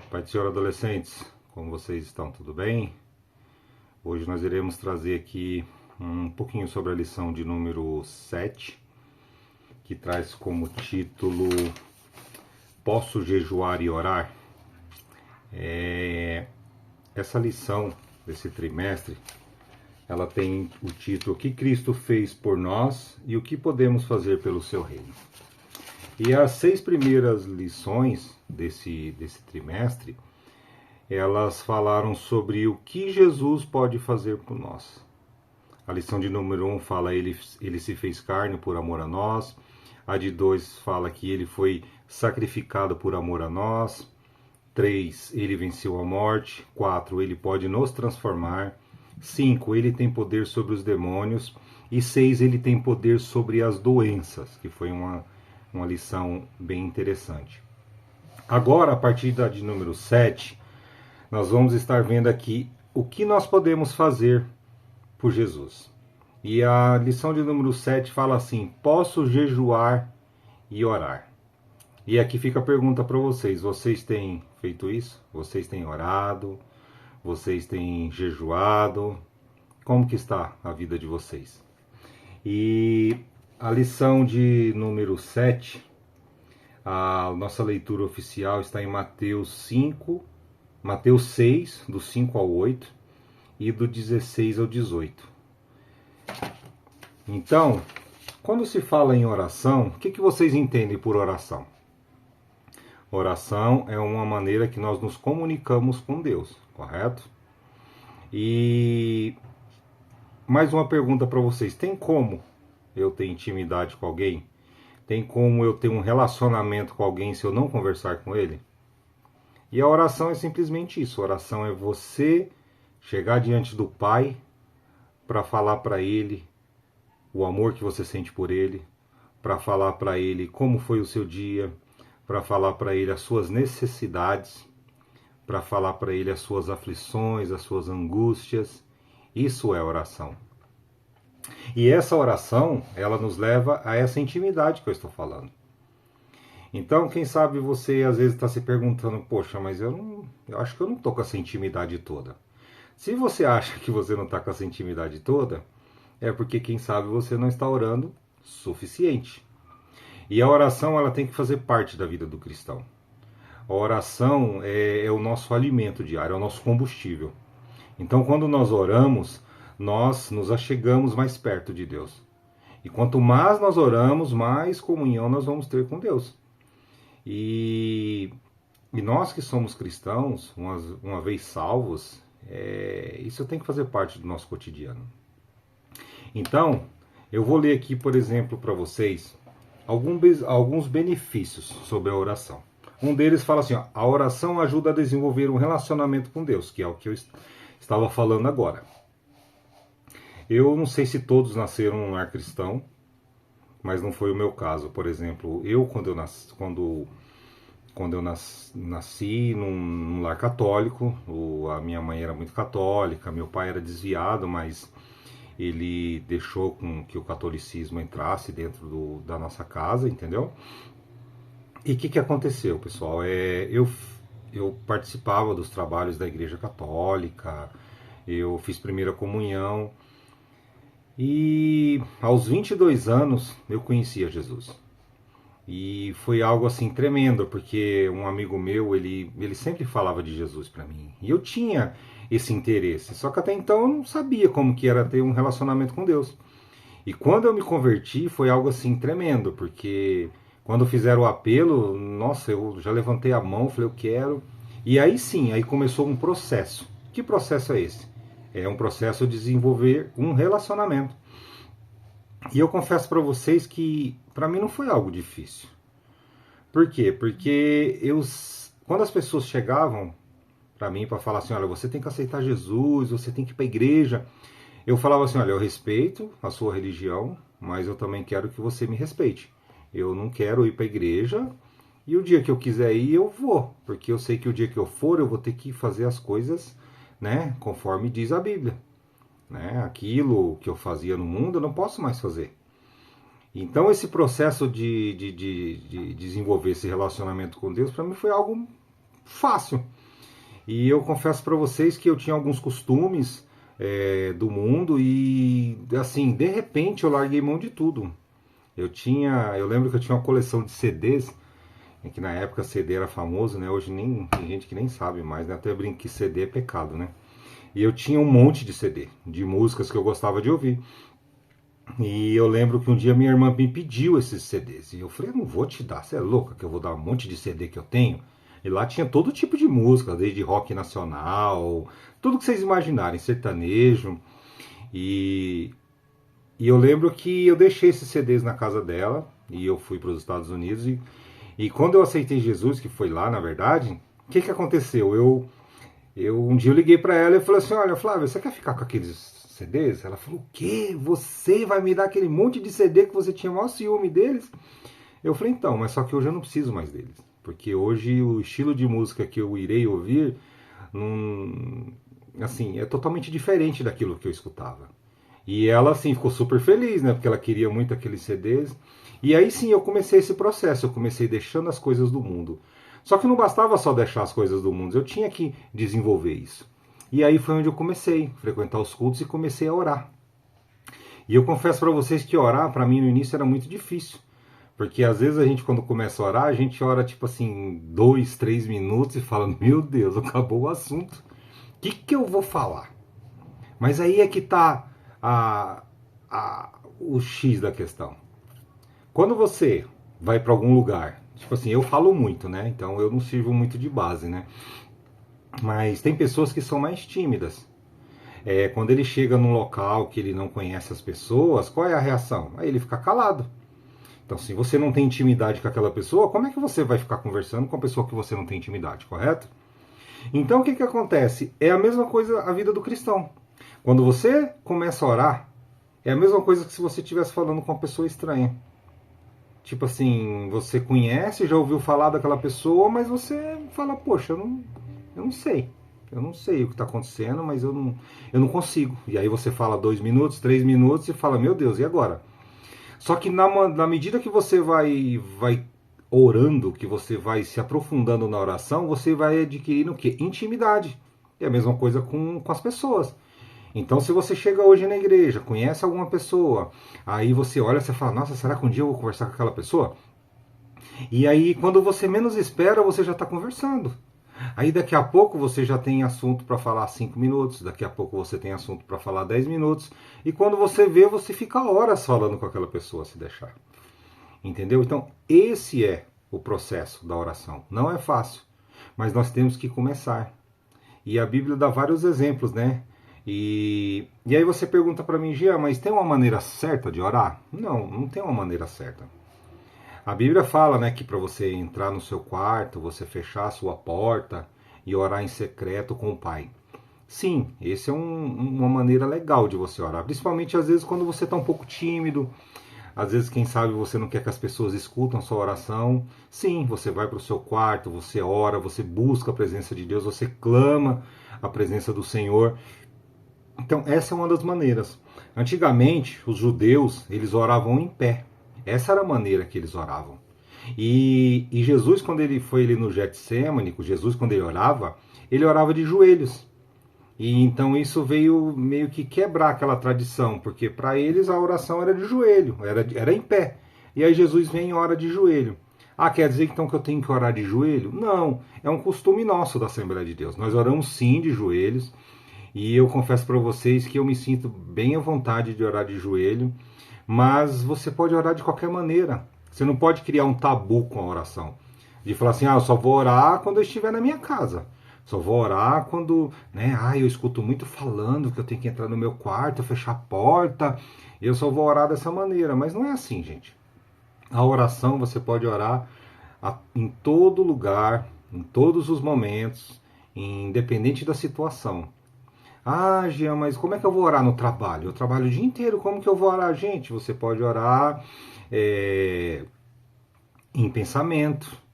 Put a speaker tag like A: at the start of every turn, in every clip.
A: Pai do Senhor, adolescentes, como vocês estão? Tudo bem? Hoje nós iremos trazer aqui um pouquinho sobre a lição de número 7, que traz como título Posso jejuar e orar? Essa lição desse trimestre, ela tem o título O que Cristo fez por nós e o que podemos fazer pelo seu reino. E as 6 primeiras lições desse trimestre, elas falaram sobre o que Jesus pode fazer por nós. A lição de número 1 fala ele se fez carne por amor a nós. A de 2 fala que ele foi sacrificado por amor a nós. 3, ele venceu a morte. 4, ele pode nos transformar. 5, ele tem poder sobre os demônios. E 6, ele tem poder sobre as doenças, que foi uma lição bem interessante. Agora, a partir da de número 7, nós vamos estar vendo aqui o que nós podemos fazer por Jesus. E a lição de número 7 fala assim: posso jejuar e orar. E aqui fica a pergunta para vocês: vocês têm feito isso? Vocês têm orado? Vocês têm jejuado? Como que está a vida de vocês? E a lição de número 7, a nossa leitura oficial está em Mateus 6, do 5 ao 8 e do 16 ao 18. Então, quando se fala em oração, o que vocês entendem por oração? Oração é uma maneira que nós nos comunicamos com Deus, correto? E mais uma pergunta para vocês: tem como eu ter intimidade com alguém? Tem como eu ter um relacionamento com alguém se eu não conversar com ele? E a oração é simplesmente isso. A oração é você chegar diante do Pai para falar para Ele o amor que você sente por Ele, para falar para Ele como foi o seu dia, para falar para Ele as suas necessidades, para falar para Ele as suas aflições, as suas angústias. Isso é oração. E essa oração, ela nos leva a essa intimidade que eu estou falando. Então, quem sabe você às vezes está se perguntando: poxa, mas eu acho que eu não estou com essa intimidade toda. Se você acha que você não está com essa intimidade toda, é porque, quem sabe, você não está orando suficiente. E a oração, ela tem que fazer parte da vida do cristão. A oração é o nosso alimento diário, é o nosso combustível. Então, quando nós oramos, nós nos achegamos mais perto de Deus. E quanto mais nós oramos, mais comunhão nós vamos ter com Deus. E nós que somos cristãos, uma vez salvos, isso tem que fazer parte do nosso cotidiano. Então, eu vou ler aqui, por exemplo, para vocês alguns benefícios sobre a oração. Um deles fala assim: a oração ajuda a desenvolver um relacionamento com Deus, que é o que eu estava falando agora. Eu não sei se todos nasceram num lar cristão, mas não foi o meu caso. Por exemplo, quando eu nasci num lar católico, a minha mãe era muito católica, meu pai era desviado, mas ele deixou que o catolicismo entrasse dentro da nossa casa, entendeu? E o que aconteceu, pessoal? Eu participava dos trabalhos da Igreja Católica, eu fiz primeira comunhão, e aos 22 anos eu conhecia Jesus. E foi algo assim tremendo, porque um amigo meu, ele sempre falava de Jesus para mim. E eu tinha esse interesse, só que até então eu não sabia como que era ter um relacionamento com Deus. E quando eu me converti, foi algo assim tremendo, porque quando fizeram o apelo, nossa, eu já levantei a mão, falei: eu quero. E aí sim, aí começou um processo. Que processo é esse? É um processo de desenvolver um relacionamento. E eu confesso para vocês que para mim não foi algo difícil. Por quê? Porque quando as pessoas chegavam para mim para falar assim: olha, você tem que aceitar Jesus, você tem que ir para a igreja, eu falava assim: olha, eu respeito a sua religião, mas eu também quero que você me respeite. Eu não quero ir para a igreja, e o dia que eu quiser ir, eu vou, porque eu sei que o dia que eu for, eu vou ter que fazer as coisas, né, conforme diz a Bíblia. Né? Aquilo que eu fazia no mundo, eu não posso mais fazer. Então, esse processo de desenvolver esse relacionamento com Deus, para mim foi algo fácil. E eu confesso para vocês que eu tinha alguns costumes do mundo e, assim, de repente eu larguei mão de tudo. Eu lembro que eu tinha uma coleção de CDs, que na época CD era famoso, né? Hoje nem tem gente que nem sabe mais, né? Até brinco que CD é pecado, né? E eu tinha um monte de CD, de músicas que eu gostava de ouvir. E eu lembro que um dia minha irmã me pediu esses CDs. E eu falei, eu não vou te dar, você é louca que eu vou dar um monte de CD que eu tenho? E lá tinha todo tipo de música, desde rock nacional, tudo que vocês imaginarem, sertanejo. E, e eu lembro que eu deixei esses CDs na casa dela e eu fui para os Estados Unidos. E quando eu aceitei Jesus, que foi lá na verdade, o que aconteceu? Um dia eu liguei para ela e falei assim, olha Flávia, você quer ficar com aqueles CDs? Ela falou, o quê? Você vai me dar aquele monte de CD que você tinha o maior ciúme deles? Eu falei, então, mas só que hoje eu não preciso mais deles. Porque hoje o estilo de música que eu irei ouvir, assim, é totalmente diferente daquilo que eu escutava. E ela, assim, ficou super feliz, né? Porque ela queria muito aqueles CDs. E aí sim eu comecei esse processo, eu comecei deixando as coisas do mundo. Só que não bastava só deixar as coisas do mundo, eu tinha que desenvolver isso. E aí foi onde eu comecei a frequentar os cultos e comecei a orar. E eu confesso para vocês que orar, para mim no início era muito difícil. Porque às vezes a gente, quando começa a orar, a gente ora tipo assim, 2, 3 minutos e fala: Meu Deus, acabou o assunto. O que eu vou falar? Mas aí é que está o X da questão. Quando você vai para algum lugar, tipo assim, eu falo muito, né? Então eu não sirvo muito de base, né? Mas tem pessoas que são mais tímidas. Quando ele chega num local que ele não conhece as pessoas, qual é a reação? Aí ele fica calado. Então, se você não tem intimidade com aquela pessoa, como é que você vai ficar conversando com a pessoa que você não tem intimidade, correto? Então, o que acontece? É a mesma coisa a vida do cristão. Quando você começa a orar, é a mesma coisa que se você estivesse falando com uma pessoa estranha. Tipo assim, você conhece, já ouviu falar daquela pessoa, mas você fala, poxa, eu não sei. Eu não sei o que está acontecendo, mas eu não consigo. E aí você fala 2 minutos, 3 minutos e fala, meu Deus, e agora? Só que na medida que você vai orando, que você vai se aprofundando na oração, você vai adquirindo o quê? Intimidade. É a mesma coisa com as pessoas. Então, se você chega hoje na igreja, conhece alguma pessoa, aí você olha e fala, nossa, será que um dia eu vou conversar com aquela pessoa? E aí, quando você menos espera, você já está conversando. Aí daqui a pouco você já tem assunto para falar 5 minutos, daqui a pouco você tem assunto para falar 10 minutos, e quando você vê, você fica horas falando com aquela pessoa, se deixar. Entendeu? Então, esse é o processo da oração. Não é fácil, mas nós temos que começar. E a Bíblia dá vários exemplos, né? E aí você pergunta para mim, Gia, mas tem uma maneira certa de orar? Não, não tem uma maneira certa. A Bíblia fala, né, que para você entrar no seu quarto, você fechar a sua porta e orar em secreto com o Pai. Sim, esse é uma maneira legal de você orar, principalmente às vezes quando você está um pouco tímido, às vezes, quem sabe, você não quer que as pessoas escutam a sua oração. Sim, você vai para o seu quarto, você ora, você busca a presença de Deus, você clama a presença do Senhor. Então, essa é uma das maneiras. Antigamente, os judeus, eles oravam em pé. Essa era a maneira que eles oravam. E Jesus, quando ele foi ali no Getsêmani, Jesus, quando ele orava de joelhos. E então isso veio meio que quebrar aquela tradição, porque para eles a oração era de joelho, era em pé. E aí Jesus vem e ora de joelho. Ah, quer dizer então que eu tenho que orar de joelho? Não, é um costume nosso da Assembleia de Deus. Nós oramos sim de joelhos, e eu confesso para vocês que eu me sinto bem à vontade de orar de joelho, mas você pode orar de qualquer maneira. Você não pode criar um tabu com a oração, de falar assim, eu só vou orar quando eu estiver na minha casa. Só vou orar quando, né, eu escuto muito falando que eu tenho que entrar no meu quarto, fechar a porta. Eu só vou orar dessa maneira, mas não é assim, gente. A oração você pode orar em todo lugar, em todos os momentos, independente da situação. Ah, Jean, mas como é que eu vou orar no trabalho? Eu trabalho o dia inteiro, como que eu vou orar? Gente, você pode orar em pensamento.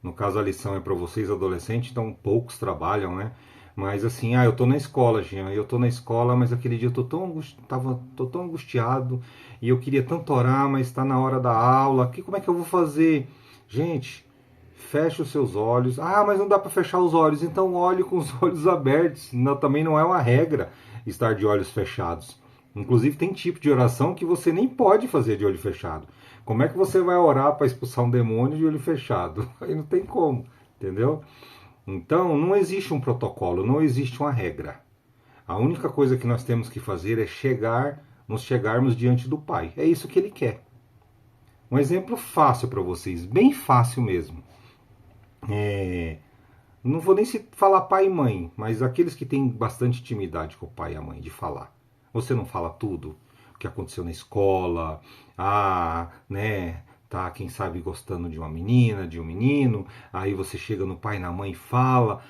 A: No caso, a lição é para vocês adolescentes, então poucos trabalham, né? Mas assim, eu tô na escola, Jean, eu tô na escola, mas aquele dia eu tô tão angustiado e eu queria tanto orar, mas está na hora da aula, como é que eu vou fazer? Gente, Feche os seus olhos. Ah, mas não dá para fechar os olhos. Então olhe com os olhos abertos. Não, também não é uma regra estar de olhos fechados. Inclusive tem tipo de oração que você nem pode fazer de olho fechado. Como é que você vai orar para expulsar um demônio de olho fechado? Aí não tem como, entendeu? Então não existe um protocolo, não existe uma regra. A única coisa que nós temos que fazer é nos chegarmos diante do Pai. É isso que Ele quer. Um exemplo fácil para vocês, bem fácil mesmo. Não vou nem se falar pai e mãe, mas aqueles que têm bastante intimidade com o pai e a mãe de falar. Você não fala tudo, o que aconteceu na escola, né, tá, quem sabe gostando de uma menina, de um menino, aí você chega no pai e na mãe e fala.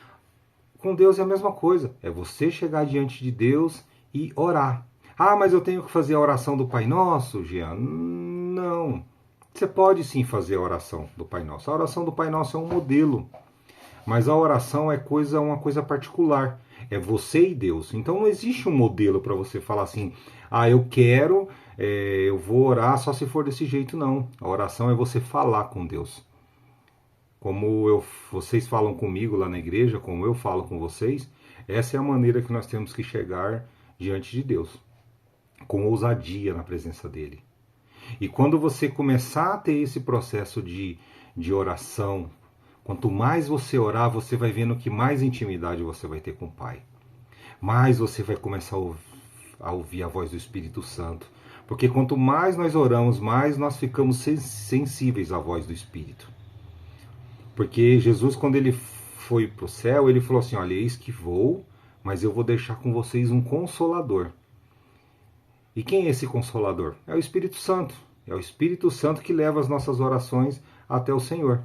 A: Com Deus é a mesma coisa, é você chegar diante de Deus e orar. Ah, mas eu tenho que fazer a oração do Pai Nosso, Jean? Não. Você pode sim fazer a oração do Pai Nosso. A oração do Pai Nosso é um modelo. Mas a oração é uma coisa particular. É você e Deus. Então não existe um modelo para você falar assim, eu vou orar só se for desse jeito, não. A oração é você falar com Deus. Vocês falam comigo lá na igreja, como eu falo com vocês, essa é a maneira que nós temos que chegar diante de Deus. Com ousadia na presença dele. E quando você começar a ter esse processo de oração, quanto mais você orar, você vai vendo que mais intimidade você vai ter com o Pai. Mais você vai começar a ouvir a voz do Espírito Santo. Porque quanto mais nós oramos, mais nós ficamos sensíveis à voz do Espírito. Porque Jesus, quando ele foi para o céu, ele falou assim, olha, eis que vou, mas eu vou deixar com vocês um Consolador. E quem é esse Consolador? É o Espírito Santo. É o Espírito Santo que leva as nossas orações até o Senhor.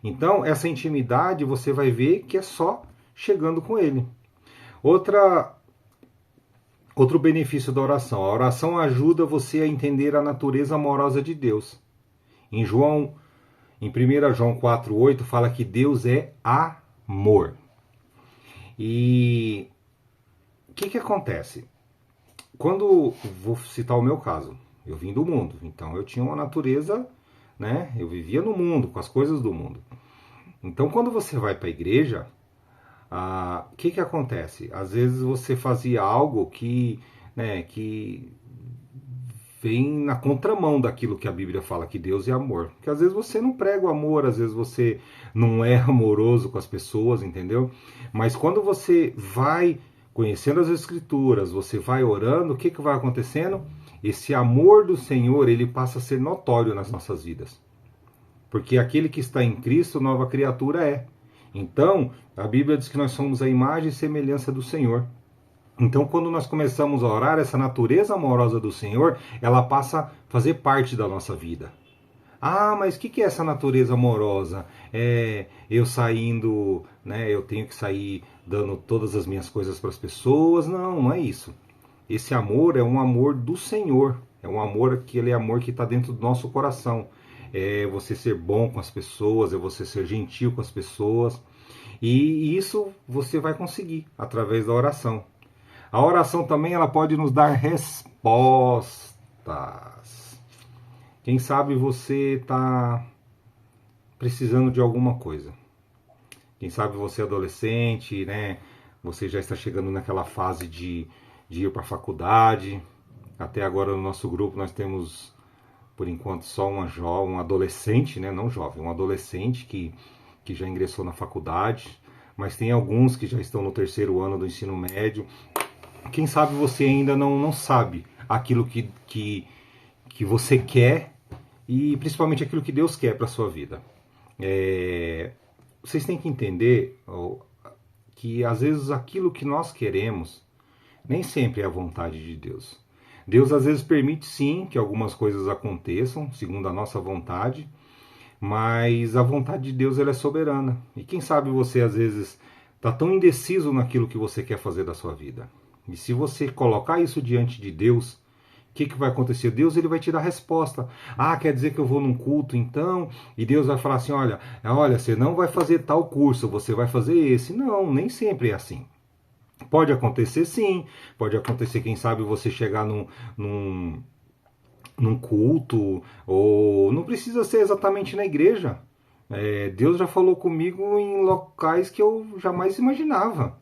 A: Então, essa intimidade você vai ver que é só chegando com Ele. Outro benefício da oração. A oração ajuda você a entender a natureza amorosa de Deus. Em 1 João 4,8 fala que Deus é amor. E o que acontece? Quando, vou citar o meu caso, eu vim do mundo, então eu tinha uma natureza, né? Eu vivia no mundo, com as coisas do mundo. Então quando você vai para a igreja, o que acontece? Às vezes você fazia algo que vem na contramão daquilo que a Bíblia fala, que Deus é amor. Porque às vezes você não prega o amor, às vezes você não é amoroso com as pessoas, entendeu? Mas quando você vai conhecendo as Escrituras, você vai orando, o que vai acontecendo? Esse amor do Senhor, ele passa a ser notório nas nossas vidas. Porque aquele que está em Cristo, nova criatura é. Então, a Bíblia diz que nós somos a imagem e semelhança do Senhor. Então, quando nós começamos a orar, essa natureza amorosa do Senhor, ela passa a fazer parte da nossa vida. Ah, mas o que é essa natureza amorosa? Eu saindo, né? Eu tenho que sair dando todas as minhas coisas para as pessoas? Não, não é isso. Esse amor é um amor do Senhor. É um amor, aquele amor que está dentro do nosso coração. É você ser bom com as pessoas, é você ser gentil com as pessoas. E isso você vai conseguir através da oração. A oração também ela pode nos dar respostas. Quem sabe você está precisando de alguma coisa. Quem sabe você é adolescente, né? Você já está chegando naquela fase de ir para a faculdade. Até agora no nosso grupo nós temos, por enquanto, só um adolescente, né? Não jovem, um adolescente que já ingressou na faculdade. Mas tem alguns que já estão no 3º ano do ensino médio. Quem sabe você ainda não sabe aquilo que você quer e principalmente aquilo que Deus quer para a sua vida. Vocês têm que entender que às vezes aquilo que nós queremos nem sempre é a vontade de Deus. Deus às vezes permite sim que algumas coisas aconteçam segundo a nossa vontade, mas a vontade de Deus ela é soberana. E quem sabe você às vezes está tão indeciso naquilo que você quer fazer da sua vida. E se você colocar isso diante de Deus, o que vai acontecer? Deus ele vai te dar resposta. Quer dizer que eu vou num culto então? E Deus vai falar assim, olha, você não vai fazer tal curso, você vai fazer esse. Não, nem sempre é assim. Pode acontecer sim, pode acontecer, quem sabe, você chegar num culto, ou não precisa ser exatamente na igreja. Deus já falou comigo em locais que eu jamais imaginava.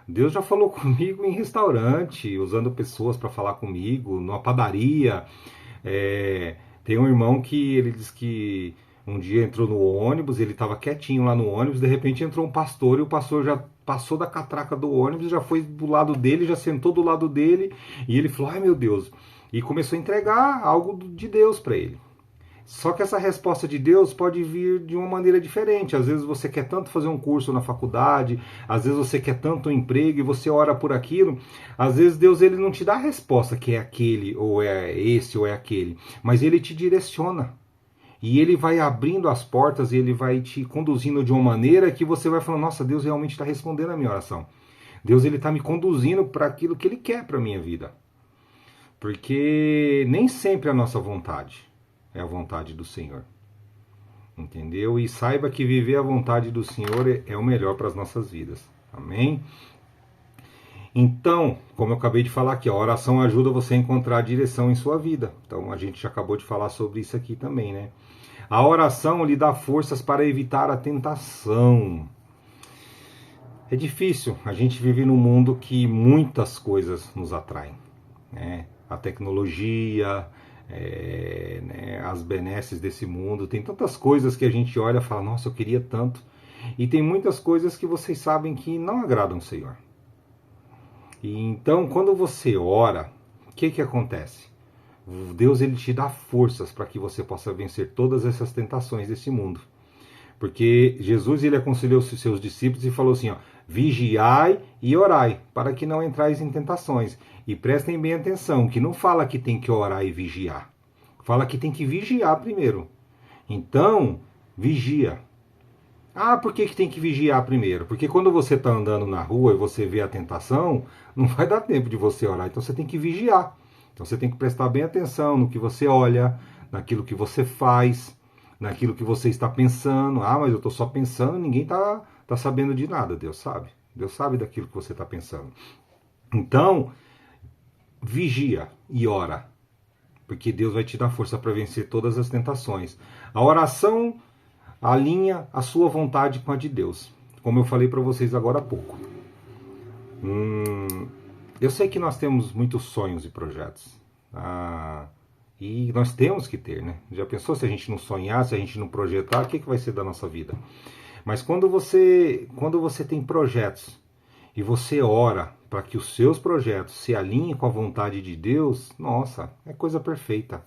A: Deus já falou comigo em restaurante, usando pessoas para falar comigo, numa padaria. Tem um irmão que ele diz que um dia entrou no ônibus, ele estava quietinho lá no ônibus, de repente entrou um pastor e o pastor já passou da catraca do ônibus, já foi do lado dele, já sentou do lado dele e ele falou: ai meu Deus, e começou a entregar algo de Deus para ele. Só que essa resposta de Deus pode vir de uma maneira diferente. Às vezes você quer tanto fazer um curso na faculdade, às vezes você quer tanto um emprego e você ora por aquilo. Às vezes Deus ele não te dá a resposta que é aquele, ou é esse, ou é aquele, mas ele te direciona. E ele vai abrindo as portas e ele vai te conduzindo de uma maneira que você vai falando: nossa, Deus realmente está respondendo a minha oração. Deus ele está me conduzindo para aquilo que ele quer para a minha vida. Porque nem sempre é a nossa vontade é a vontade do Senhor. Entendeu? E saiba que viver a vontade do Senhor é o melhor para as nossas vidas. Amém? Então, como eu acabei de falar aqui, a oração ajuda você a encontrar a direção em sua vida. Então, a gente já acabou de falar sobre isso aqui também, né? A oração lhe dá forças para evitar a tentação. É difícil. A gente vive num mundo que muitas coisas nos atraem, né? A tecnologia, as benesses desse mundo, tem tantas coisas que a gente olha e fala: nossa, eu queria tanto. E tem muitas coisas que vocês sabem que não agradam o Senhor. E então, quando você ora, o que acontece? Deus ele te dá forças para que você possa vencer todas essas tentações desse mundo. Porque Jesus ele aconselhou os seus discípulos e falou assim: ó, vigiai e orai, para que não entrais em tentações. E prestem bem atenção, que não fala que tem que orar e vigiar. Fala que tem que vigiar primeiro. Então, vigia. Ah, por que tem que vigiar primeiro? Porque quando você está andando na rua e você vê a tentação, não vai dar tempo de você orar. Então você tem que vigiar. Então você tem que prestar bem atenção no que você olha, naquilo que você faz, naquilo que você está pensando. Ah, mas eu estou só pensando, ninguém está sabendo de nada. Deus sabe. Deus sabe daquilo que você está pensando. Então, vigia e ora, porque Deus vai te dar força para vencer todas as tentações. A oração alinha a sua vontade com a de Deus, como eu falei para vocês agora há pouco. Eu sei que nós temos muitos sonhos e projetos. E nós temos que ter, né? Já pensou se a gente não sonhar, se a gente não projetar, o que vai ser da nossa vida? Mas quando você tem projetos e você ora para que os seus projetos se alinhem com a vontade de Deus, nossa, é coisa perfeita.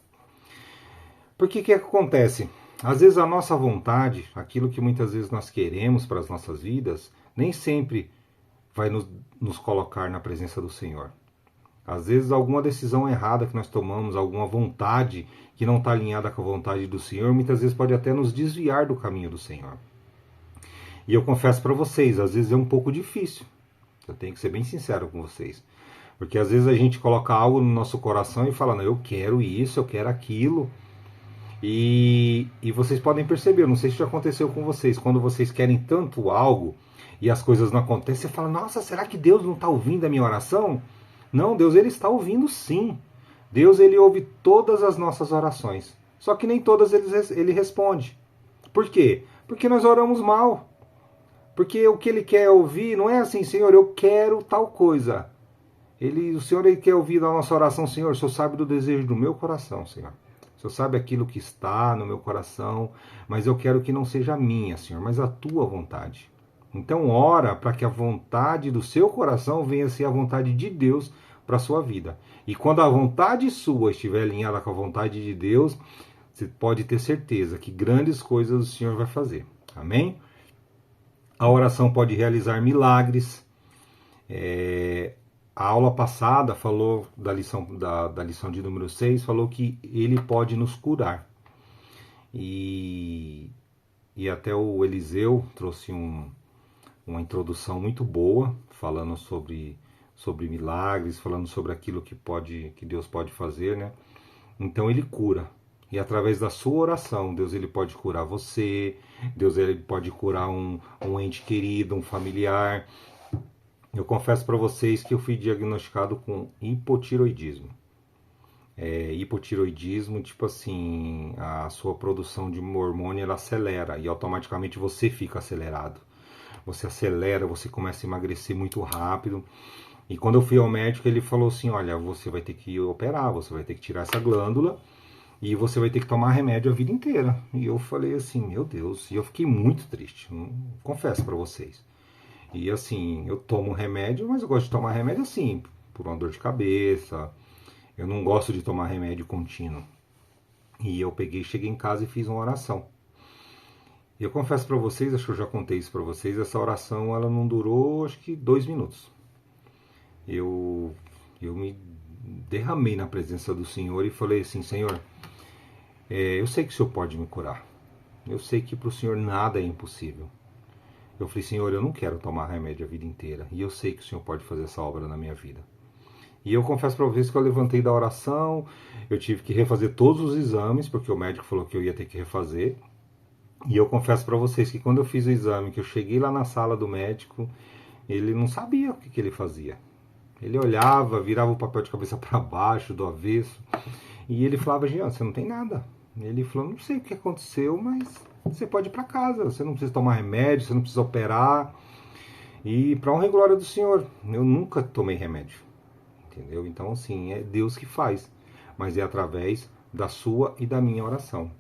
A: Porque que acontece? Às vezes a nossa vontade, aquilo que muitas vezes nós queremos para as nossas vidas, nem sempre vai nos colocar na presença do Senhor. Às vezes alguma decisão errada que nós tomamos, alguma vontade que não está alinhada com a vontade do Senhor, muitas vezes pode até nos desviar do caminho do Senhor. E eu confesso para vocês, às vezes é um pouco difícil. Eu tenho que ser bem sincero com vocês. Porque às vezes a gente coloca algo no nosso coração e fala: não, eu quero isso, eu quero aquilo. E vocês podem perceber, não sei se já aconteceu com vocês, quando vocês querem tanto algo e as coisas não acontecem, você fala: nossa, será que Deus não está ouvindo a minha oração? Não, Deus ele está ouvindo sim. Deus ele ouve todas as nossas orações. Só que nem todas ele responde. Por quê? Porque nós oramos mal. Porque o que ele quer ouvir não é assim: Senhor, eu quero tal coisa. O Senhor ele quer ouvir da nossa oração: Senhor, o Senhor sabe do desejo do meu coração, Senhor. O Senhor sabe aquilo que está no meu coração, mas eu quero que não seja a minha, Senhor, mas a tua vontade. Então ora para que a vontade do seu coração venha a ser a vontade de Deus para a sua vida. E quando a vontade sua estiver alinhada com a vontade de Deus, você pode ter certeza que grandes coisas o Senhor vai fazer. Amém? A oração pode realizar milagres. A aula passada falou da lição de número 6, falou que ele pode nos curar. E até o Eliseu trouxe uma introdução muito boa, falando sobre milagres, falando sobre aquilo que Deus pode fazer, né? Então ele cura. E através da sua oração, Deus ele pode curar você, Deus ele pode curar um ente querido, um familiar. Eu confesso para vocês que eu fui diagnosticado com hipotiroidismo. hipotiroidismo, tipo assim, a sua produção de hormônio ela acelera e automaticamente você fica acelerado. Você acelera, você começa a emagrecer muito rápido. E quando eu fui ao médico, ele falou assim: olha, você vai ter que operar, você vai ter que tirar essa glândula e você vai ter que tomar remédio a vida inteira. E eu falei assim: meu Deus, e eu fiquei muito triste, confesso para vocês. E assim, eu tomo remédio, mas eu gosto de tomar remédio assim, por uma dor de cabeça. Eu não gosto de tomar remédio contínuo. E eu cheguei em casa e fiz uma oração. E eu confesso para vocês, acho que eu já contei isso para vocês, essa oração ela não durou acho que 2 minutos. Eu me derramei na presença do Senhor e falei assim: Senhor, eu sei que o Senhor pode me curar. Eu sei que para o Senhor nada é impossível. Eu falei: Senhor, eu não quero tomar remédio a vida inteira. E eu sei que o Senhor pode fazer essa obra na minha vida. E eu confesso para vocês que eu levantei da oração, eu tive que refazer todos os exames, porque o médico falou que eu ia ter que refazer. E eu confesso para vocês que quando eu fiz o exame, que eu cheguei lá na sala do médico, ele não sabia o que ele fazia. Ele olhava, virava o papel de cabeça para baixo, do avesso, e ele falava: Jean, você não tem nada. Ele falou: não sei o que aconteceu, mas você pode ir para casa, você não precisa tomar remédio, você não precisa operar. E para honra e glória do Senhor, eu nunca tomei remédio, entendeu? Então assim, é Deus que faz, mas é através da sua e da minha oração.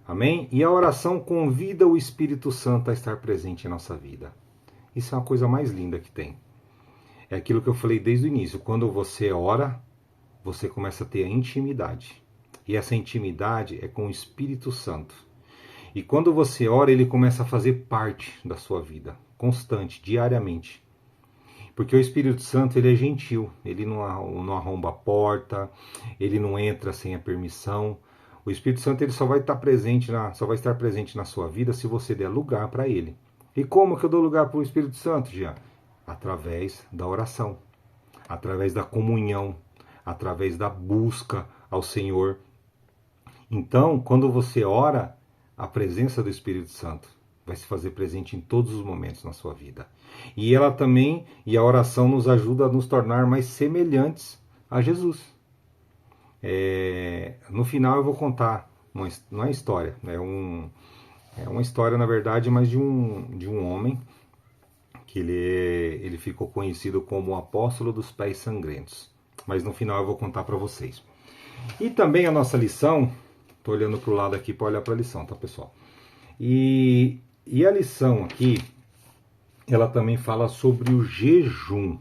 A: Amém? E a oração convida o Espírito Santo a estar presente em nossa vida. Isso é uma coisa mais linda que tem. É aquilo que eu falei desde o início. Quando você ora, você começa a ter a intimidade. E essa intimidade é com o Espírito Santo. E quando você ora, ele começa a fazer parte da sua vida, constante, diariamente. Porque o Espírito Santo, ele é gentil. Ele não arromba a porta, ele não entra sem a permissão. O Espírito Santo ele só vai estar presente na sua vida se você der lugar para ele. E como que eu dou lugar para o Espírito Santo, Jean? Através da oração, através da comunhão, através da busca ao Senhor. Então, quando você ora, a presença do Espírito Santo vai se fazer presente em todos os momentos na sua vida. E a oração nos ajuda a nos tornar mais semelhantes a Jesus. No final eu vou contar, não é história, é uma história na verdade, mas de um homem que ele ficou conhecido como o apóstolo dos pés sangrentos. Mas no final eu vou contar para vocês. E também a nossa lição, estou olhando para o lado aqui para olhar para a lição, tá pessoal? E a lição aqui, ela também fala sobre o jejum.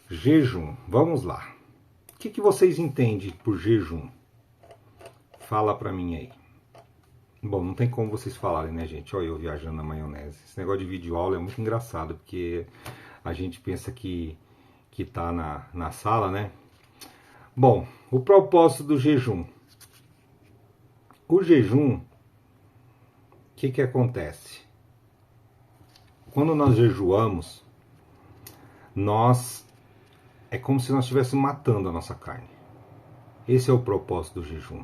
A: Jejum, vamos lá. O que vocês entendem por jejum? Fala para mim aí. Bom, não tem como vocês falarem, né, gente? Olha eu viajando na maionese. Esse negócio de videoaula é muito engraçado, porque a gente pensa que tá na sala, né? Bom, o propósito do jejum. O jejum, o que acontece? Quando nós jejuamos, é como se nós estivéssemos matando a nossa carne. Esse é o propósito do jejum.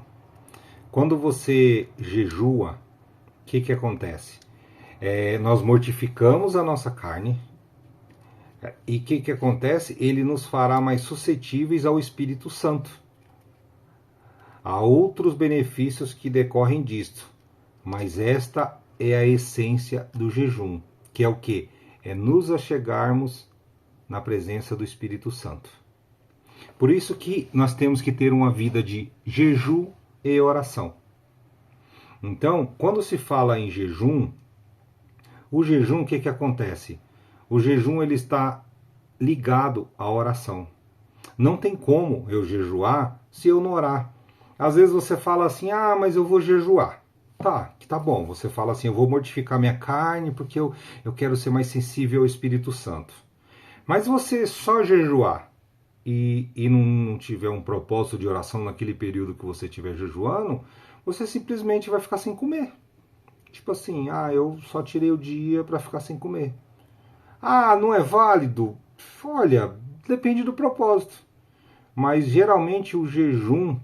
A: Quando você jejua, o que acontece? Nós mortificamos a nossa carne. E o que acontece? Ele nos fará mais suscetíveis ao Espírito Santo. Há outros benefícios que decorrem disto. Mas esta é a essência do jejum. Que é o quê? É nos achegarmos na presença do Espírito Santo. Por isso que nós temos que ter uma vida de jejum e oração. Então, quando se fala em jejum, o jejum, o que acontece? O jejum ele está ligado à oração. Não tem como eu jejuar se eu não orar. Às vezes você fala assim: mas eu vou jejuar. Tá bom. Você fala assim: eu vou mortificar minha carne porque eu quero ser mais sensível ao Espírito Santo. Mas você só jejuar e não tiver um propósito de oração naquele período que você estiver jejuando, você simplesmente vai ficar sem comer. Tipo assim, eu só tirei o dia para ficar sem comer. Não é válido? Olha, depende do propósito. Mas geralmente o jejum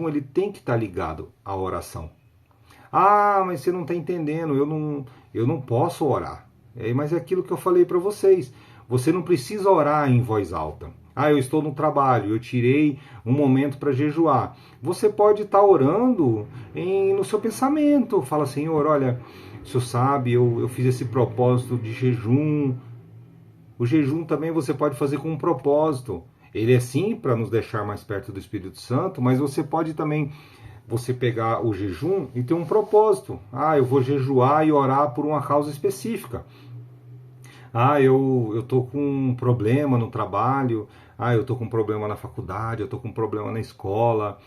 A: ele tem que estar ligado à oração. Mas você não está entendendo, eu não posso orar. Mas é aquilo que eu falei para vocês. Você não precisa orar em voz alta. Ah, eu estou no trabalho, eu tirei um momento para jejuar. Você pode estar orando no seu pensamento. Fala, Senhor, olha, o Senhor sabe, eu fiz esse propósito de jejum. O jejum também você pode fazer com um propósito. Ele é sim para nos deixar mais perto do Espírito Santo, mas você pode também você pegar o jejum e ter um propósito. Ah, eu vou jejuar e orar por uma causa específica. Ah, eu tô com um problema no trabalho. Ah, eu tô com um problema na faculdade. Eu tô com um problema na escola.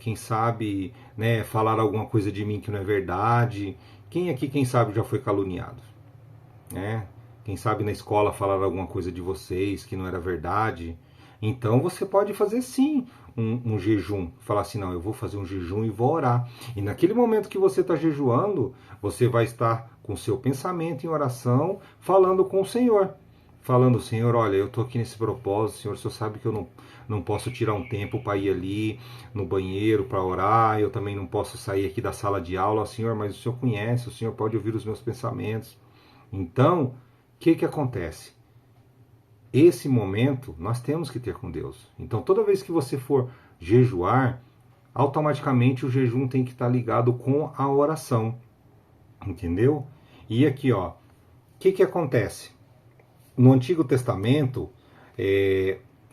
A: Quem sabe, né, falar alguma coisa de mim que não é verdade. Quem aqui, quem sabe, já foi caluniado, né? Quem sabe na escola falaram alguma coisa de vocês que não era verdade. Então você pode fazer sim um jejum. Falar assim, não, eu vou fazer um jejum e vou orar. E naquele momento que você está jejuando, você vai estar com seu pensamento em oração, falando com o Senhor. Falando, Senhor, olha, eu estou aqui nesse propósito, Senhor, o Senhor sabe que eu não posso tirar um tempo para ir ali no banheiro para orar, eu também não posso sair aqui da sala de aula, Senhor, mas o Senhor conhece, o Senhor pode ouvir os meus pensamentos. Então, o que acontece? Esse momento nós temos que ter com Deus. Então, toda vez que você for jejuar, automaticamente o jejum tem que estar ligado com a oração. Entendeu? E aqui, ó, o que acontece? No Antigo Testamento,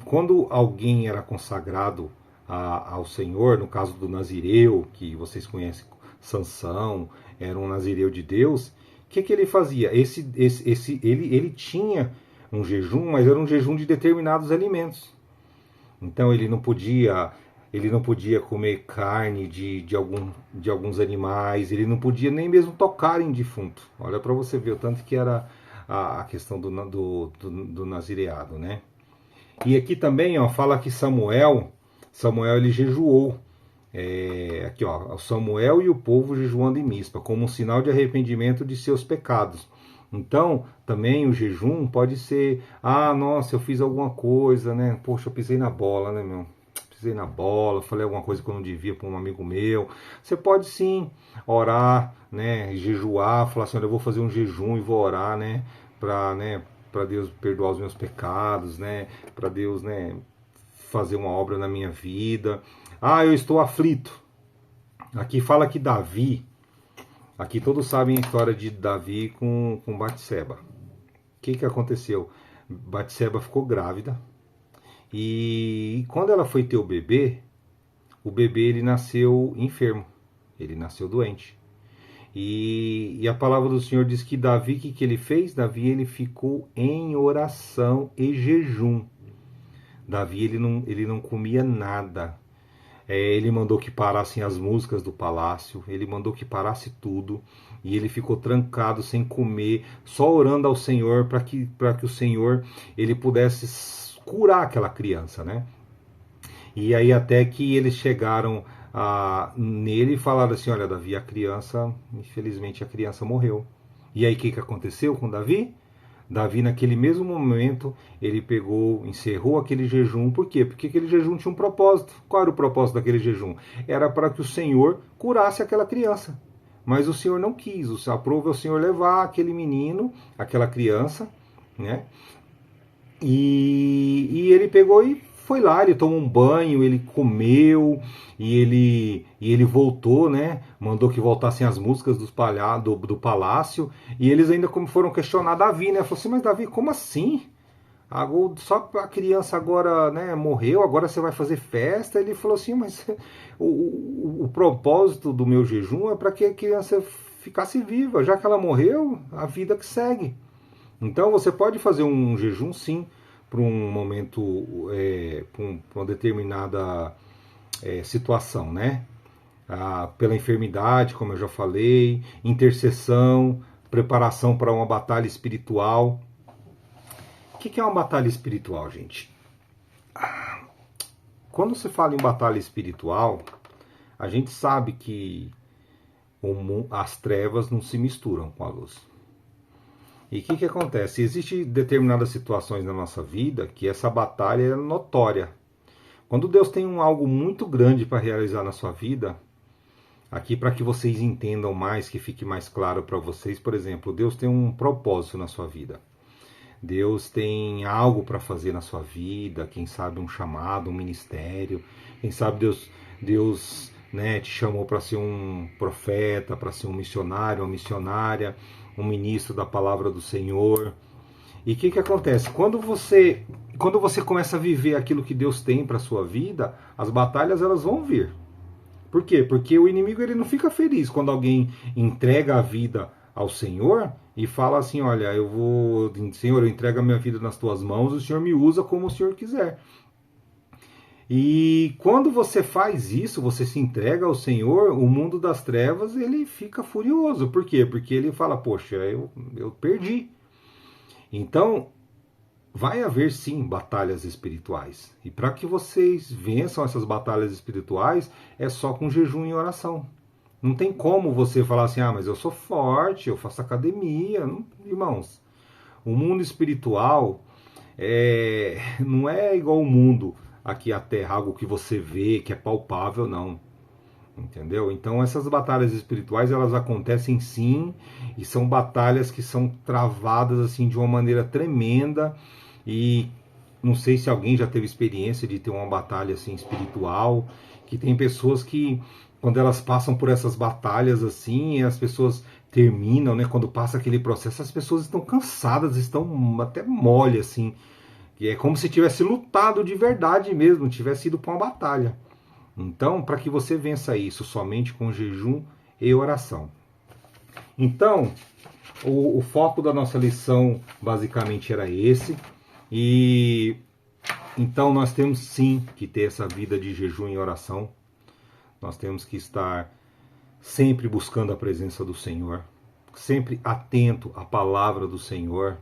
A: quando alguém era consagrado ao Senhor, no caso do Nazireu, que vocês conhecem, Sansão, era um Nazireu de Deus, o que ele fazia? Ele tinha um jejum, mas era um jejum de determinados alimentos. Então ele não podia comer carne de alguns animais, ele não podia nem mesmo tocar em defunto. Olha para você ver o tanto que era a questão do nazireado, né? E aqui também, ó, fala que Samuel ele jejuou. Aqui, ó, Samuel e o povo jejuando em Mispa, como um sinal de arrependimento de seus pecados. Então, também o jejum pode ser, ah, nossa, eu fiz alguma coisa, né? Poxa, eu pisei na bola, né, meu? Pisei na bola, falei alguma coisa que eu não devia para um amigo meu. Você pode sim orar, né? Jejuar, falar assim, olha, eu vou fazer um jejum e vou orar, né? Para Deus perdoar os meus pecados, né? Para Deus, né? Fazer uma obra na minha vida. Ah, eu estou aflito. Aqui fala que Davi, aqui todos sabem a história de Davi com Batseba. O que aconteceu? Batseba ficou grávida e quando ela foi ter o bebê ele nasceu enfermo, ele nasceu doente. E a palavra do Senhor diz que Davi, o que ele fez? Davi ele ficou em oração e jejum. Davi ele não comia nada. Ele mandou que parassem as músicas do palácio, ele mandou que parasse tudo, e ele ficou trancado sem comer, só orando ao Senhor para que o Senhor ele pudesse curar aquela criança, né? E aí até que eles chegaram nele e falaram assim, olha, Davi, infelizmente a criança morreu. E aí o que aconteceu com Davi? Davi, naquele mesmo momento, ele encerrou aquele jejum. Por quê? Porque aquele jejum tinha um propósito. Qual era o propósito daquele jejum? Era para que o Senhor curasse aquela criança. Mas o Senhor não quis. Aprove o Senhor levar aquele menino, aquela criança, né? E ele pegou e foi lá, ele tomou um banho, ele comeu e ele voltou, né? Mandou que voltassem as músicas do palácio e eles ainda como foram questionar Davi, né? Falou assim, mas Davi, como assim? Só a criança agora, né, morreu, agora você vai fazer festa? Ele falou assim, mas o propósito do meu jejum é para que a criança ficasse viva, já que ela morreu, a vida que segue. Então você pode fazer um jejum sim, para um momento, para uma determinada situação, né? Pela enfermidade, como eu já falei, intercessão, preparação para uma batalha espiritual. O que é uma batalha espiritual, gente? Quando se fala em batalha espiritual, a gente sabe que as trevas não se misturam com a luz. E o que acontece? Existem determinadas situações na nossa vida que essa batalha é notória. Quando Deus tem algo muito grande para realizar na sua vida, aqui para que vocês entendam mais, que fique mais claro para vocês, por exemplo, Deus tem um propósito na sua vida. Deus tem algo para fazer na sua vida, quem sabe um chamado, um ministério, quem sabe Deus, né, te chamou para ser um profeta, para ser um missionário, uma missionária, um ministro da palavra do Senhor. E o que acontece? Quando você começa a viver aquilo que Deus tem para sua vida, as batalhas elas vão vir. Por quê? Porque o inimigo ele não fica feliz quando alguém entrega a vida ao Senhor e fala assim, olha, Senhor, eu entrego a minha vida nas tuas mãos, o Senhor me usa como o Senhor quiser. E quando você faz isso, você se entrega ao Senhor, o mundo das trevas ele fica furioso. Por quê? Porque ele fala, poxa, eu perdi. Então, vai haver sim batalhas espirituais. E para que vocês vençam essas batalhas espirituais, é só com jejum e oração. Não tem como você falar assim, mas eu sou forte, eu faço academia. Não, irmãos, o mundo espiritual não é igual o mundo aqui a terra, algo que você vê, que é palpável, não. Entendeu? Então essas batalhas espirituais elas acontecem sim, e são batalhas que são travadas assim de uma maneira tremenda. E não sei se alguém já teve experiência de ter uma batalha assim espiritual, que tem pessoas que quando elas passam por essas batalhas assim, as pessoas terminam, né, quando passa aquele processo, as pessoas estão cansadas, estão até mole assim, que é como se tivesse lutado de verdade mesmo, tivesse ido para uma batalha. Então, para que você vença isso somente com jejum e oração. Então, o foco da nossa lição basicamente era esse. E então nós temos sim que ter essa vida de jejum e oração. Nós temos que estar sempre buscando a presença do Senhor, sempre atento à palavra do Senhor.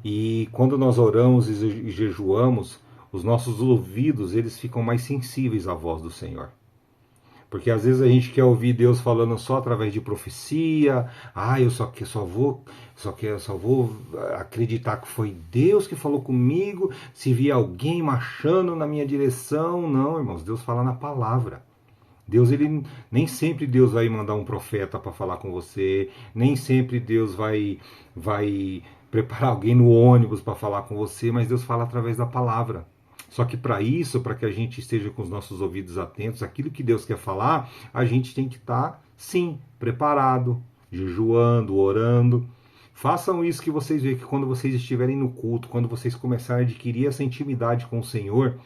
A: E quando nós oramos e jejuamos, os nossos ouvidos eles ficam mais sensíveis à voz do Senhor. Porque às vezes a gente quer ouvir Deus falando só através de profecia. Eu só vou acreditar que foi Deus que falou comigo se vier alguém marchando na minha direção. Não, irmãos, Deus fala na palavra. Nem sempre Deus vai mandar um profeta para falar com você, nem sempre Deus vai preparar alguém no ônibus para falar com você, mas Deus fala através da palavra. Só que para isso, para que a gente esteja com os nossos ouvidos atentos, aquilo que Deus quer falar, a gente tem que estar, sim, preparado, jejuando, orando. Façam isso que vocês veem, que quando vocês estiverem no culto, quando vocês começarem a adquirir essa intimidade com o Senhor,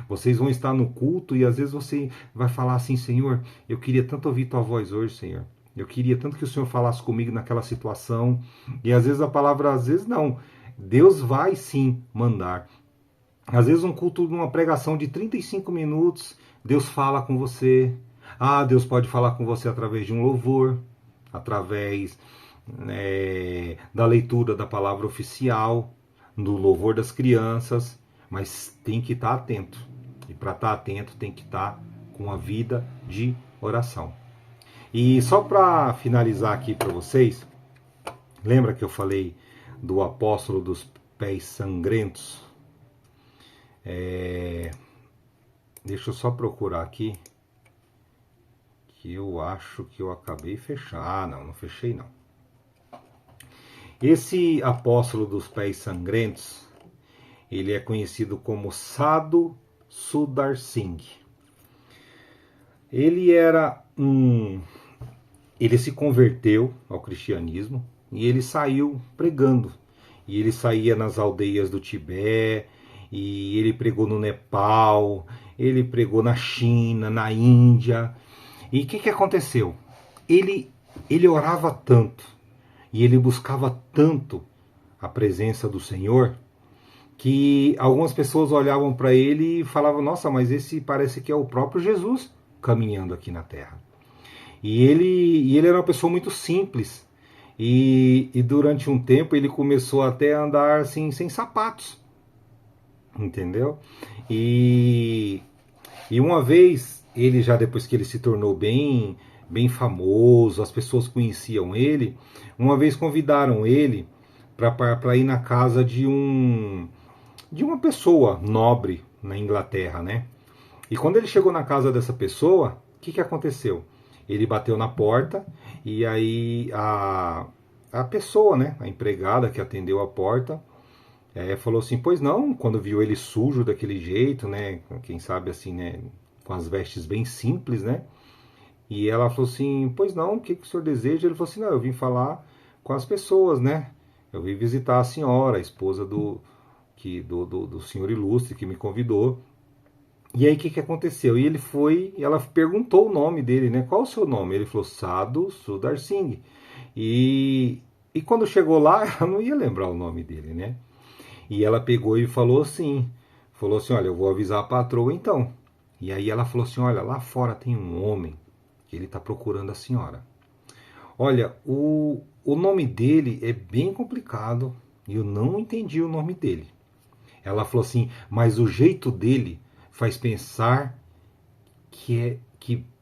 A: vocês vão estar no culto e às vezes você vai falar assim, Senhor, eu queria tanto ouvir tua voz hoje, Senhor. Eu queria tanto que o Senhor falasse comigo naquela situação. E às vezes a palavra, às vezes não. Deus vai sim mandar. Às vezes um culto, uma pregação de 35 minutos, Deus fala com você. Deus pode falar com você através de um louvor, através da leitura da palavra oficial, do louvor das crianças, mas tem que estar atento. E para estar atento tem que estar com a vida de oração. E só para finalizar aqui para vocês, lembra que eu falei do apóstolo dos pés sangrentos? Deixa eu só procurar aqui, que eu acho que eu acabei fechando. Não fechei não. Esse apóstolo dos pés sangrentos, ele é conhecido como Sadhu Sundar Singh. Ele se converteu ao cristianismo e ele saiu pregando. E ele saía nas aldeias do Tibete, e ele pregou no Nepal, ele pregou na China, na Índia. E o que aconteceu? Ele orava tanto, e ele buscava tanto a presença do Senhor, que algumas pessoas olhavam para ele e falavam, nossa, mas esse parece que é o próprio Jesus caminhando aqui na Terra. E ele era uma pessoa muito simples, e durante um tempo ele começou até a andar assim, sem sapatos. Entendeu? E uma vez, ele já depois que ele se tornou bem famoso, as pessoas conheciam ele, uma vez convidaram ele para ir na casa de uma pessoa nobre na Inglaterra, né? E quando ele chegou na casa dessa pessoa, o que aconteceu? Ele bateu na porta e aí a pessoa, né, a empregada que atendeu a porta, Falou assim, pois não, quando viu ele sujo daquele jeito, né? Quem sabe assim, né? Com as vestes bem simples, né? E ela falou assim, pois não, o que, que o senhor deseja? Ele falou assim, não, eu vim falar com as pessoas, né? Eu vim visitar a senhora, a esposa do senhor ilustre que me convidou. E aí o que, que aconteceu? E ele foi, e ela perguntou o nome dele, né? Qual o seu nome? Ele falou Sadhu Sudar Singh. E, e quando chegou lá, ela não ia lembrar o nome dele, né? E ela pegou e falou assim, olha, eu vou avisar a patroa então. E aí ela falou assim, olha, lá fora tem um homem que ele está procurando a senhora. Olha, o nome dele é bem complicado e eu não entendi o nome dele. Ela falou assim, mas o jeito dele faz pensar que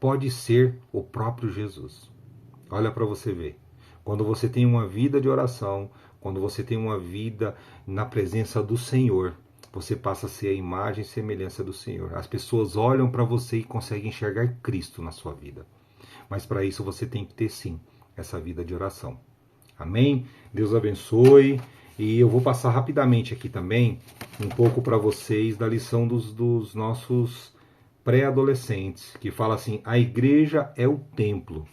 A: pode ser o próprio Jesus. Olha para você ver. Quando você tem uma vida de oração, quando você tem uma vida na presença do Senhor, você passa a ser a imagem e semelhança do Senhor. As pessoas olham para você e conseguem enxergar Cristo na sua vida. Mas para isso você tem que ter sim essa vida de oração. Amém? Deus abençoe. E eu vou passar rapidamente aqui também um pouco para vocês da lição dos nossos pré-adolescentes, que fala assim: a igreja é o templo.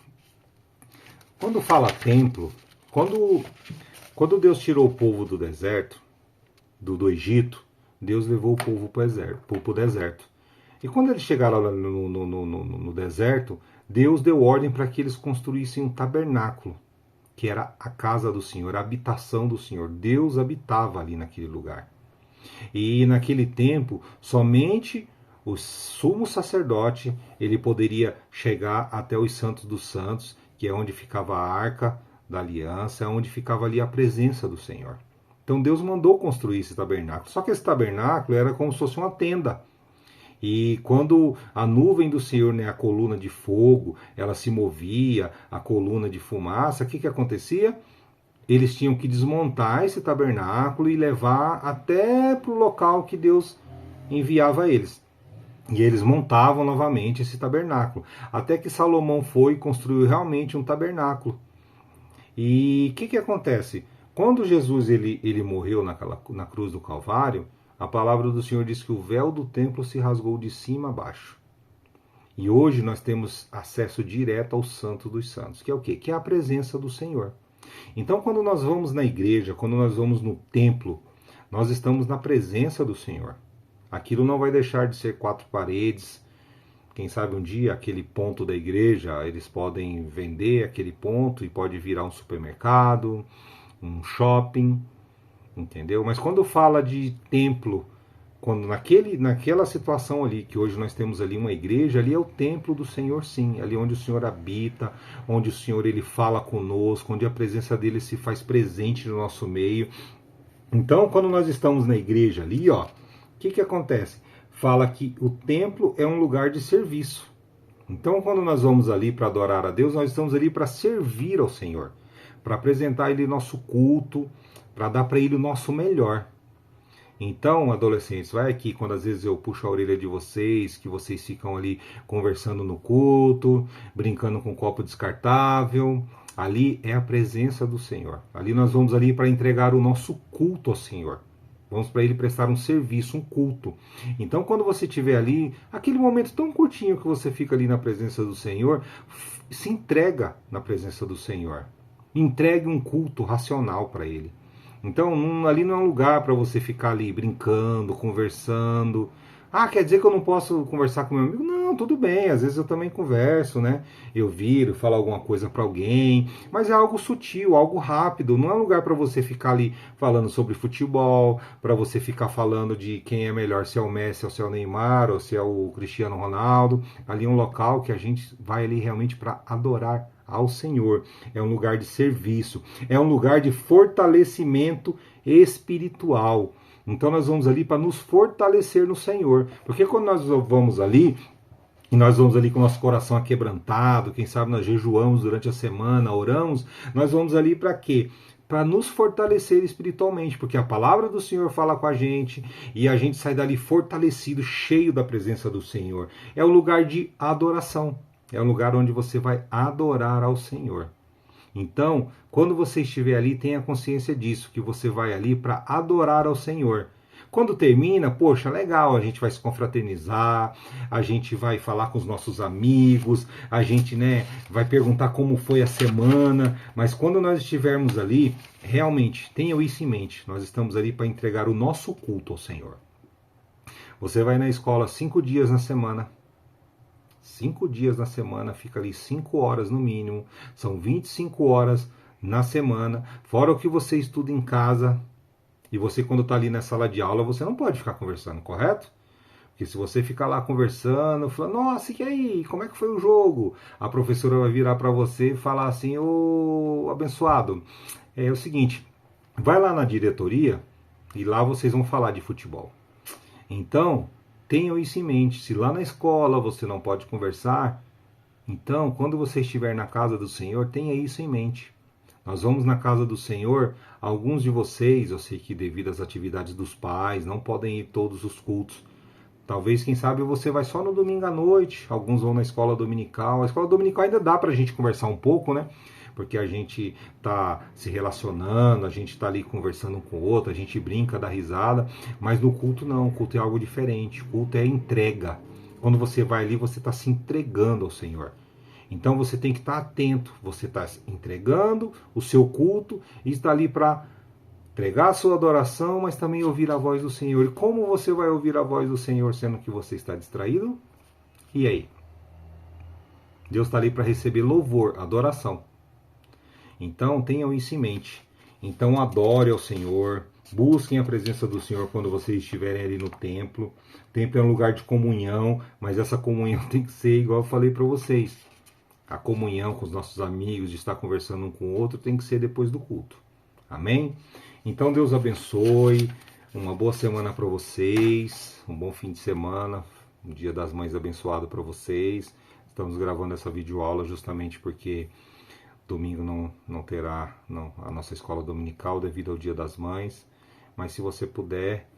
A: Quando fala templo, quando Deus tirou o povo do deserto, do Egito, Deus levou o povo para o deserto. E quando eles chegaram lá no deserto, Deus deu ordem para que eles construíssem um tabernáculo, que era a casa do Senhor, a habitação do Senhor. Deus habitava ali naquele lugar. E naquele tempo, somente o sumo sacerdote ele poderia chegar até os santos dos santos, que é onde ficava a arca da aliança, é onde ficava ali a presença do Senhor. Então Deus mandou construir esse tabernáculo. Só que esse tabernáculo era como se fosse uma tenda. E quando a nuvem do Senhor, né, a coluna de fogo, ela se movia, a coluna de fumaça, o que, que acontecia? Eles tinham que desmontar esse tabernáculo e levar até para o local que Deus enviava eles. E eles montavam novamente esse tabernáculo. Até que Salomão foi e construiu realmente um tabernáculo. E o que, que acontece? Quando Jesus ele morreu na cruz do Calvário, a palavra do Senhor diz que o véu do templo se rasgou de cima a baixo. E hoje nós temos acesso direto ao Santo dos Santos, que é o quê? Que é a presença do Senhor. Então, quando nós vamos na igreja, quando nós vamos no templo, nós estamos na presença do Senhor. Aquilo não vai deixar de ser quatro paredes. Quem sabe um dia aquele ponto da igreja, eles podem vender aquele ponto e pode virar um supermercado, um shopping, entendeu? Mas quando fala de templo, quando naquela situação ali, que hoje nós temos ali uma igreja, ali é o templo do Senhor, sim, ali onde o Senhor habita, onde o Senhor ele fala conosco, onde a presença dele se faz presente no nosso meio. Então, quando nós estamos na igreja ali, ó, o que que acontece? Fala que o templo é um lugar de serviço. Então, quando nós vamos ali para adorar a Deus, nós estamos ali para servir ao Senhor, para apresentar a Ele nosso culto, para dar para Ele o nosso melhor. Então, adolescentes, vai aqui quando às vezes eu puxo a orelha de vocês, que vocês ficam ali conversando no culto, brincando com um copo descartável. Ali é a presença do Senhor. Ali nós vamos ali para entregar o nosso culto ao Senhor. Vamos para Ele prestar um serviço, um culto. Então, quando você estiver ali, aquele momento tão curtinho que você fica ali na presença do Senhor, se entrega na presença do Senhor. Entregue um culto racional para Ele. Então, ali não é um lugar para você ficar ali brincando, conversando. Ah, quer dizer que eu não posso conversar com meu amigo? Não, tudo bem, às vezes eu também converso, né? Eu viro, falo alguma coisa para alguém, mas é algo sutil, algo rápido. Não é um lugar para você ficar ali falando sobre futebol, para você ficar falando de quem é melhor, se é o Messi, ou se é o Neymar, ou se é o Cristiano Ronaldo. Ali é um local que a gente vai ali realmente para adorar ao Senhor. É um lugar de serviço, é um lugar de fortalecimento espiritual. Então nós vamos ali para nos fortalecer no Senhor. Porque quando nós vamos ali, e nós vamos ali com o nosso coração aquebrantado, quem sabe nós jejuamos durante a semana, oramos, nós vamos ali para quê? Para nos fortalecer espiritualmente, porque a palavra do Senhor fala com a gente e a gente sai dali fortalecido, cheio da presença do Senhor. É um lugar de adoração, é um lugar onde você vai adorar ao Senhor. Então, quando você estiver ali, tenha consciência disso, que você vai ali para adorar ao Senhor. Quando termina, poxa, legal, a gente vai se confraternizar, a gente vai falar com os nossos amigos, a gente, né, vai perguntar como foi a semana, mas quando nós estivermos ali, realmente, tenha isso em mente, nós estamos ali para entregar o nosso culto ao Senhor. Você vai na escola 5 dias na semana, 5 dias na semana, fica ali 5 horas no mínimo, são 25 horas na semana, fora o que você estuda em casa. E você, quando está ali na sala de aula, você não pode ficar conversando, correto? Porque se você ficar lá conversando, falando, nossa, e aí, como é que foi o jogo? A professora vai virar para você e falar assim, ô abençoado, é o seguinte, vai lá na diretoria e lá vocês vão falar de futebol. Então, tenham isso em mente, se lá na escola você não pode conversar, então, quando você estiver na casa do Senhor, tenha isso em mente. Nós vamos na casa do Senhor, alguns de vocês, eu sei que devido às atividades dos pais, não podem ir todos os cultos. Talvez, quem sabe, você vai só no domingo à noite, alguns vão na escola dominical. A escola dominical ainda dá pra gente conversar um pouco, né? Porque a gente tá se relacionando, a gente tá ali conversando um com o outro, a gente brinca, dá risada, mas no culto não, o culto é algo diferente, o culto é entrega. Quando você vai ali, você está se entregando ao Senhor. Então você tem que estar atento, você está entregando o seu culto e está ali para entregar a sua adoração, mas também ouvir a voz do Senhor. E como você vai ouvir a voz do Senhor sendo que você está distraído? E aí? Deus está ali para receber louvor, adoração. Então tenham isso em mente. Então adore ao Senhor, busquem a presença do Senhor quando vocês estiverem ali no templo. O templo é um lugar de comunhão, mas essa comunhão tem que ser igual eu falei para vocês. A comunhão com os nossos amigos, de estar conversando um com o outro, tem que ser depois do culto. Amém? Então Deus abençoe, uma boa semana para vocês, um bom fim de semana, um Dia das Mães abençoado para vocês. Estamos gravando essa videoaula justamente porque domingo não terá a nossa escola dominical devido ao Dia das Mães. Mas se você puder,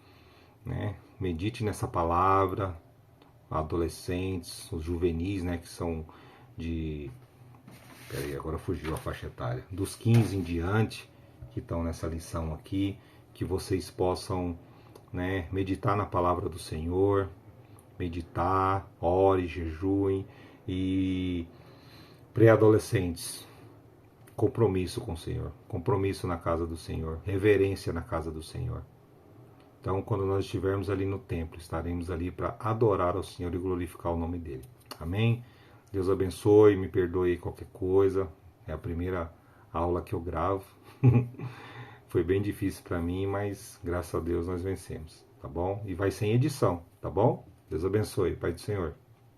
A: né, medite nessa palavra, adolescentes, os juvenis, né, que são peraí, agora fugiu a faixa etária, dos 15 em diante, que estão nessa lição aqui, que vocês possam, né, meditar na palavra do Senhor, meditar, ore, jejuem, e pré-adolescentes, compromisso com o Senhor, compromisso na casa do Senhor, reverência na casa do Senhor. Então, quando nós estivermos ali no templo, estaremos ali para adorar ao Senhor e glorificar o nome dele. Amém? Deus abençoe, me perdoe qualquer coisa. É a primeira aula que eu gravo. Foi bem difícil para mim, mas graças a Deus nós vencemos, tá bom? E vai sem edição, tá bom? Deus abençoe, Pai do Senhor.